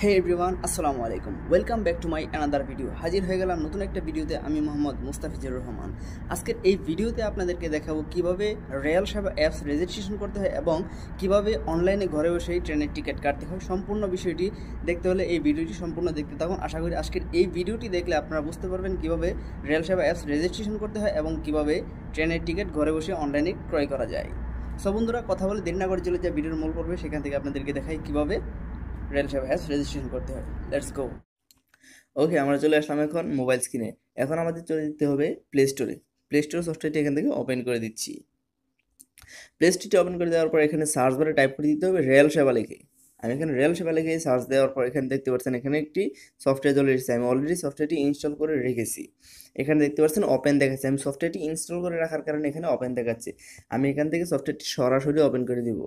হে everyone, আসসালামু আলাইকুম। Welcome back to my another video. হাজির হয়ে গেলাম নতুন একটা ভিডিওতে। আমি মোহাম্মদ মুস্তাফিজুর রহমান। আজকের এই ভিডিওতে আপনাদেরকে দেখাবো কিভাবে রেল সেবা অ্যাপস রেজিস্ট্রেশন করতে হয় এবং কিভাবে অনলাইনে ঘরে বসেই ট্রেনের টিকিট কাটতে হয়। সম্পূর্ণ বিষয়টি দেখতে হলে এই ভিডিওটি সম্পূর্ণ দেখতে থাকুন। আশা করি আজকের এই ভিডিওটি দেখলে আপনারা বুঝতে পারবেন কিভাবে রেল সেবা অ্যাপস রেজিস্ট্রেশন করতে হয় এবং কিভাবে ট্রেনের টিকিট ঘরে বসে অনলাইনে ক্রয় করা যায়। সো বন্ধুরা, কথা বলে দেরি না করে চলে যায় ভিডিওর মূল পর্বে। সেখান থেকে আপনাদেরকে দেখাই কিভাবে রেল সেবা অ্যাপস রেজিস্ট্রেশন করতে হয়। Let's go. ওকে, আমরা চলে আসলাম এখন মোবাইল স্ক্রিনে। এখন আমাদের চলে যেতে হবে প্লে স্টোরে। প্লে স্টোর সফটওয়্যারটি এখান থেকে ওপেন করে দিচ্ছি। প্লে স্টোরটি ওপেন করে দেওয়ার পর এখানে সার্চ বারে টাইপ করে দিতে হবে রেল সেবা লিখে। আমি এখানে রেল সেবা লিখে সার্চ দেওয়ার পর এখানে দেখতে পাচ্ছেন এখানে একটি সফটওয়্যার চলে এসেছে। আমি অলরেডি সফটওয়্যারটি ইনস্টল করে রেখেছি। এখানে দেখতে পাচ্ছেন ওপেন দেখাচ্ছে। আমি সফটওয়্যারটি ইনস্টল করে রাখার কারণে এখানে ওপেন দেখাচ্ছে। আমি এখান থেকে সফটওয়্যারটি সরাসরি ওপেন করে দিব।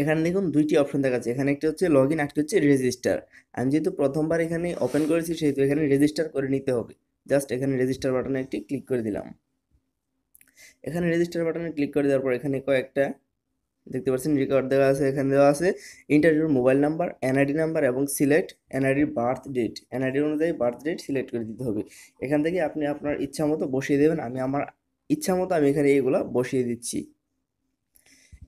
এখানে দেখুন দুইটি অপশন দেখাচ্ছে। এখানে একটি হচ্ছে লগ ইন, একটি হচ্ছে রেজিস্টার। আমি যেহেতু প্রথমবার এখানে ওপেন করেছি সেহেতু এখানে রেজিস্টার করে নিতে হবে। জাস্ট এখানে রেজিস্টার বাটনে একটি ক্লিক করে দিলাম। এখানে রেজিস্টার বাটনে ক্লিক করে দেওয়ার পর এখানে কয়েকটা দেখতে পাচ্ছেন রেকর্ড দেওয়া আছে। এখানে দেওয়া আছে ইন্টারভিউর মোবাইল নাম্বার, এনআইডি নাম্বার এবং সিলেক্ট এনআইডির বার্থ ডেট। এনআইডি অনুযায়ী বার্থ ডেট সিলেক্ট করে দিতে হবে। এখান থেকে আপনি আপনার ইচ্ছা মতো বসিয়ে দেবেন। আমি আমার ইচ্ছা মতো আমি এখানে এইগুলা বসিয়ে দিচ্ছি।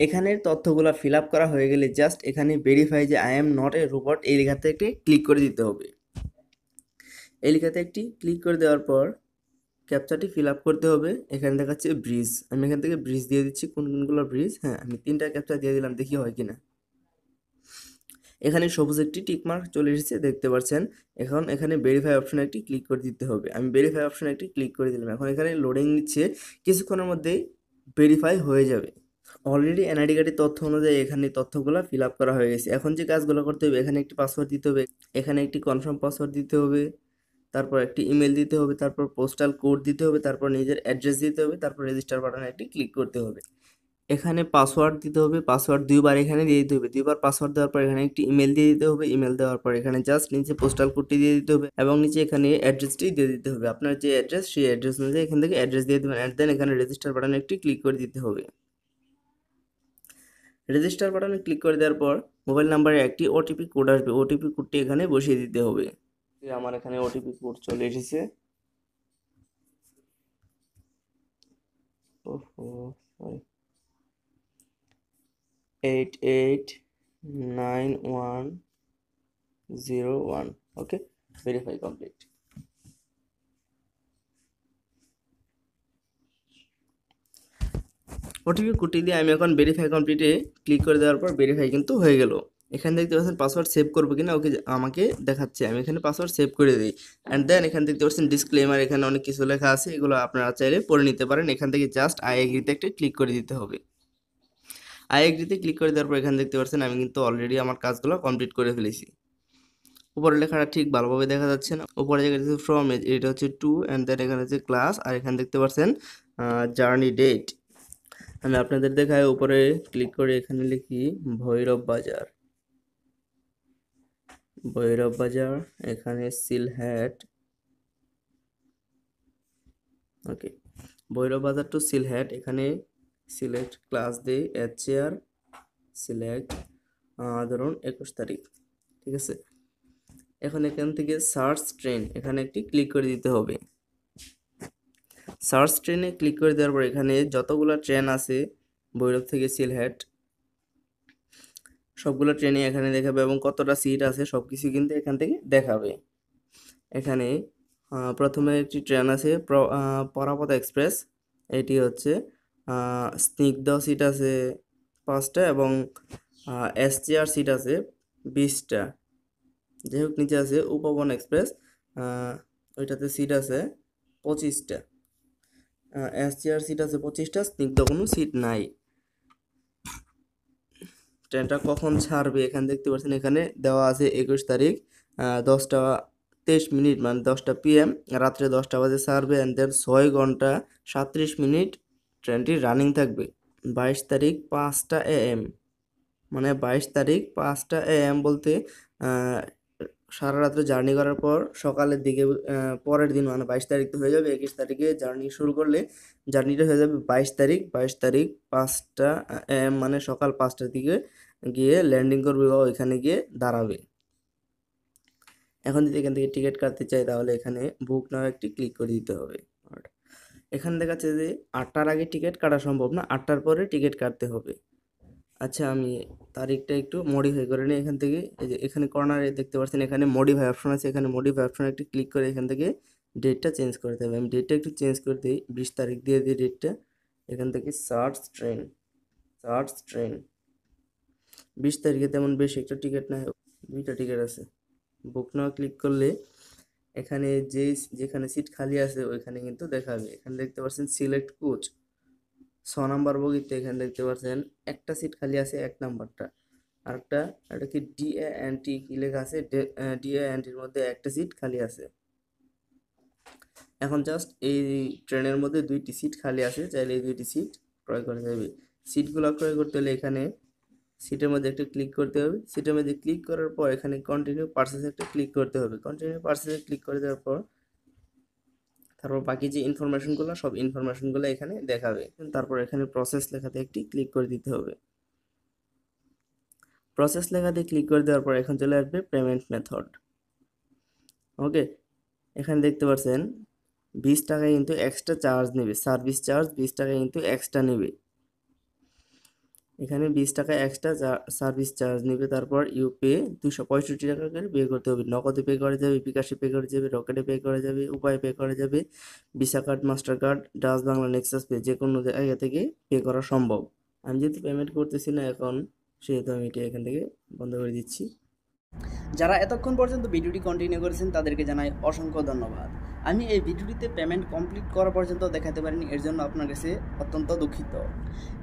এখানের তথ্যগুলো ফিল আপ করা হয়ে গেলে জাস্ট এখানে ভেরিফাই যে I am not a robot এই লেখাতে একটি ক্লিক করে দিতে হবে। এই লেখাতে একটি ক্লিক করে দেওয়ার পর ক্যাপচাটি ফিল আপ করতে হবে। এখানে দেখাচ্ছে ব্রিজ। আমি এখান থেকে ব্রিজ দিয়ে দিচ্ছি। কোন কোনগুলো ব্রিজ? হ্যাঁ, আমি 3টা ক্যাপচা দিয়ে দিলাম, দেখি হয় কিনা। এখানে সবুজ একটি টিকমার্ক চলে এসেছে দেখতে পাচ্ছেন। এখন এখানে ভেরিফাই অপশনে একটি ক্লিক করে দিতে হবে। আমি ভেরিফাই অপশনে একটি ক্লিক করে দিলাম। এখন এখানে লোডিং নিচ্ছে, কিছুক্ষণের মধ্যেই ভেরিফাই হয়ে যাবে। অলরেডি এনআইডি কার্ডের তথ্য অনুযায়ী এখানে তথ্যগুলো ফিল আপ করা হয়ে গেছে। এখন যে কাজগুলো করতে হবে, এখানে একটি পাসওয়ার্ড দিতে হবে, এখানে একটি কনফার্ম পাসওয়ার্ড দিতে হবে, তারপর একটি ইমেল দিতে হবে, তারপর পোস্টাল কোড দিতে হবে, তারপর নিজের অ্যাড্রেস দিতে হবে, তারপর রেজিস্টার বাটনে একটি ক্লিক করতে হবে। এখানে পাসওয়ার্ড দিতে হবে। পাসওয়ার্ড 2বার এখানে দিয়ে দিতে হবে। 2বার পাসওয়ার্ড দেওয়ার পর এখানে একটি ইমেল দিয়ে দিতে হবে। ইমেল দেওয়ার পর এখানে জাস্ট নিচে পোস্টাল কোডটি দিয়ে দিতে হবে এবং নিচে এখানে অ্যাড্রেসটি দিয়ে দিতে হবে। আপনার যে অ্যাড্রেস সেই অ্যাড্রেস অনুযায়ী এখান থেকে অ্যাড্রেস দিয়ে দেবেন। অ্যান্ড দেন এখানে রেজিস্টার বাটনে একটি ক্লিক করে দিতে হবে। রেজিস্টার বাটনে ক্লিক করে দেওয়ার পর মোবাইল নাম্বারে একটি ওটিপি কোড আসবে। ওটিপি কোডটি এখানে বসিয়ে দিতে হবে। আমার এখানে ওটিপি কোড চলে এসেছে। ওহো, সরি, 889101। ওকে, ভেরিফাই কমপ্লিট। ওটিপি কোডটি দিয়ে আমি এখন ভেরিফাই কমপ্লিটে ক্লিক করে দেওয়ার পর ভেরিফাই কিন্তু হয়ে গেল। এখানে দেখতে পাচ্ছেন পাসওয়ার্ড সেভ করবো কিনা ওকে আমাকে দেখাচ্ছে। আমি এখানে পাসওয়ার্ড সেভ করে দিই। অ্যান্ড দেন এখানে দেখতে পাচ্ছেন ডিসক্লেমার, এখানে অনেক কিছু লেখা আছে, এগুলো আপনারা চাইলে পড়ে নিতে পারেন। এখান থেকে জাস্ট আই এগ্রিতে একটা ক্লিক করে দিতে হবে। আই এগ্রিতে ক্লিক করে দেওয়ার পর এখানে দেখতে পাচ্ছেন আমি কিন্তু অলরেডি আমার কাজগুলো কমপ্লিট করে ফেলেছি। উপরে লেখাটা ঠিক ভালোভাবে দেখা যাচ্ছে না। উপরে জায়গায় ফ্রম, এটা হচ্ছে টু, অ্যান্ড দেন এখানে হচ্ছে ক্লাস, আর এখানে দেখতে পাচ্ছেন জার্নি ডেট। আমি আপনাদের দেখায় উপরে ক্লিক করে এখানে লিখি ভৈরব বাজার। ভৈরব বাজার, এখানে সিলহেট। ওকে, ভৈরব বাজার টু সিলহেট। এখানে সিলেক্ট ক্লাস দে চেয়ার, সিলেক্ট ধরুন 21 তারিখ। ঠিক আছে, এখন এখান থেকে সার্চ ট্রেন, এখানে একটি ক্লিক করে দিতে হবে। সার্চ ট্রেনে ক্লিক করে দেওয়ার পর এখানে যতগুলো ট্রেন আছে ভৈরব থেকে সিলহেট সবগুলো ট্রেনে এখানে দেখাবে এবং কতটা সিট আছে সব কিছু কিন্তু এখান থেকে দেখাবে। এখানে প্রথমে একটি ট্রেন আছে পরাপত এক্সপ্রেস। এটি হচ্ছে স্নিগ্ধ সিট আছে 5টা এবং এসটিআর সিট আছে 20টা। যাই হোক, নিচে আছে উপবন এক্সপ্রেস, ওইটাতে সিট আছে 25টা। এসটিআর সিট আছে 25টা, স্নিগ্ধ কোনো সিট নাই। ট্রেনটা কখন ছাড়বে এখানে দেখতে পাচ্ছেন, এখানে দেওয়া আছে 21 তারিখ 10টা 23 মিনিট, মানে 10টা PM, রাত্রে 10টা বাজে ছাড়বে। অ্যান্ড দেন 6 ঘন্টা 37 মিনিট ট্রেনটি রানিং থাকবে। 22 তারিখ 5টা AM, মানে 22 তারিখ 5টা AM বলতে সারা রাত্রে জার্নি করার পর সকালের দিকে পরের দিন মানে 22 তারিখ তো হয়ে যাবে, 21 তারিখে জার্নি শুরু করলে জার্নিটা হয়ে যাবে 22 তারিখ 5টা AM মানে সকাল 5টার দিকে গিয়ে ল্যান্ডিং করবে বা ওইখানে গিয়ে দাঁড়াবে। এখন যদি এখান থেকে টিকিট কাটতে চাই তাহলে এখানে বুক নাও একটি ক্লিক করে দিতে হবে। এখানে দেখাচ্ছে যে 8টার আগে টিকিট কাটা সম্ভব না, 8টার পরে টিকিট কাটতে হবে। আচ্ছা, আমি তারিখটা একটু মডিফাই করে নিই। এখান থেকে এই যে এখানে কর্নারে দেখতে পাচ্ছেন এখানে মডিফাই অপশন আছে, এখানে মডিফাই অপশন একটি ক্লিক করে এখান থেকে ডেটটা চেঞ্জ করতে হবে। আমি ডেটটা একটু চেঞ্জ করে দিই, 20 তারিখ দিয়ে দিই ডেটটা। এখান থেকে সার্চ ট্রেন 20 তারিখে তেমন বেশি একটা টিকিট নাই, 2টা টিকিট আছে। বুক নাও ক্লিক করলে এখানে যেখানে সিট খালি আছে ওইখানে কিন্তু দেখাবে। এখানে দেখতে পাচ্ছেন সিলেক্ট কোচ 6 নাম্বার বগিতে এখানে দেখতে পাচ্ছেন একটা সিট খালি আছে, 1 নাম্বারটা। আরেকটা এটা কি DANT কি লেখা আছে, DANTর মধ্যে একটা সিট খালি আছে। এখন জাস্ট এই ট্রেনের মধ্যে 2টি সিট খালি আছে, চাইলে এই 2টি সিট ক্রয় করা যাবে। সিটগুলো ক্রয় করতে হলে এখানে সিটের মধ্যে একটা ক্লিক করতে হবে। সিটের মধ্যে ক্লিক করার পর এখানে কন্টিনিউ পারচেজ একটা ক্লিক করতে হবে। কন্টিনিউ পারচেজে ক্লিক করে দেওয়ার পর তারপর বাকি যে ইনফরমেশনগুলো সব ইনফরমেশনগুলো এখানে দেখাবে। তারপর এখানে প্রসেস লেখাতে একটি ক্লিক করে দিতে হবে। প্রসেস লেখাতে ক্লিক করে দেওয়ার পর এখন চলে আসবে পেমেন্ট মেথড। ওকে, এখানে দেখতে পাচ্ছেন 20 টাকা কিন্তু এক্সট্রা চার্জ নেবে, সার্ভিস চার্জ 20 টাকা কিন্তু এক্সট্রা নেবে। এখানে 20 টাকা এক্সট্রা সার্ভিস চার্জ নেবে। তারপর ইউপে 265 টাকা করে পে করতে হবে। নগদে পে করা যাবে, বিকাশে পে করা যাবে, রকেটে পে করা যাবে, উপায় পে করা যাবে, visa card, master card, Dutch Bangla, Nexus pay, যে কোনো জায়গা থেকে পে করা সম্ভব। আমি যেহেতু পেমেন্ট করতেছি না এখন, সেহেতু আমি এটা এখান থেকে বন্ধ করে দিচ্ছি। যারা এতক্ষণ পর্যন্ত ভিডিওটি কন্টিনিউ করেছেন তাদেরকে জানাই অসংখ্য ধন্যবাদ। আমি এই ভিডিওটিতে পেমেন্ট কমপ্লিট করা পর্যন্ত দেখাতে পারিনি, এর জন্য আপনার কাছে অত্যন্ত দুঃখিত।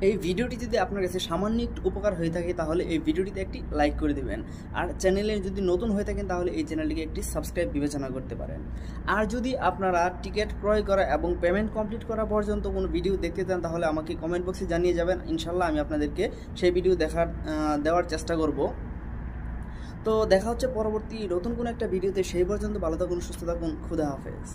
এই ভিডিওটি যদি আপনার কাছে সামান্য একটু উপকার হয়ে থাকে তাহলে এই ভিডিওটিতে একটি লাইক করে দেবেন। আর চ্যানেলে যদি নতুন হয়ে থাকেন তাহলে এই চ্যানেলটিকে একটি সাবস্ক্রাইব বিবেচনা করতে পারেন। আর যদি আপনারা টিকিট ক্রয় করা এবং পেমেন্ট কমপ্লিট করা পর্যন্ত কোনো ভিডিও দেখতে চান তাহলে আমাকে কমেন্ট বক্সে জানিয়ে যাবেন। ইনশাল্লাহ আমি আপনাদেরকে সেই ভিডিও দেওয়ার চেষ্টা করব। তো দেখা হচ্ছে পরবর্তী নতুন কোনো একটা ভিডিওতে। সেই পর্যন্ত ভালো থাকুন, সুস্থ থাকুন, খুদা হাফেজ।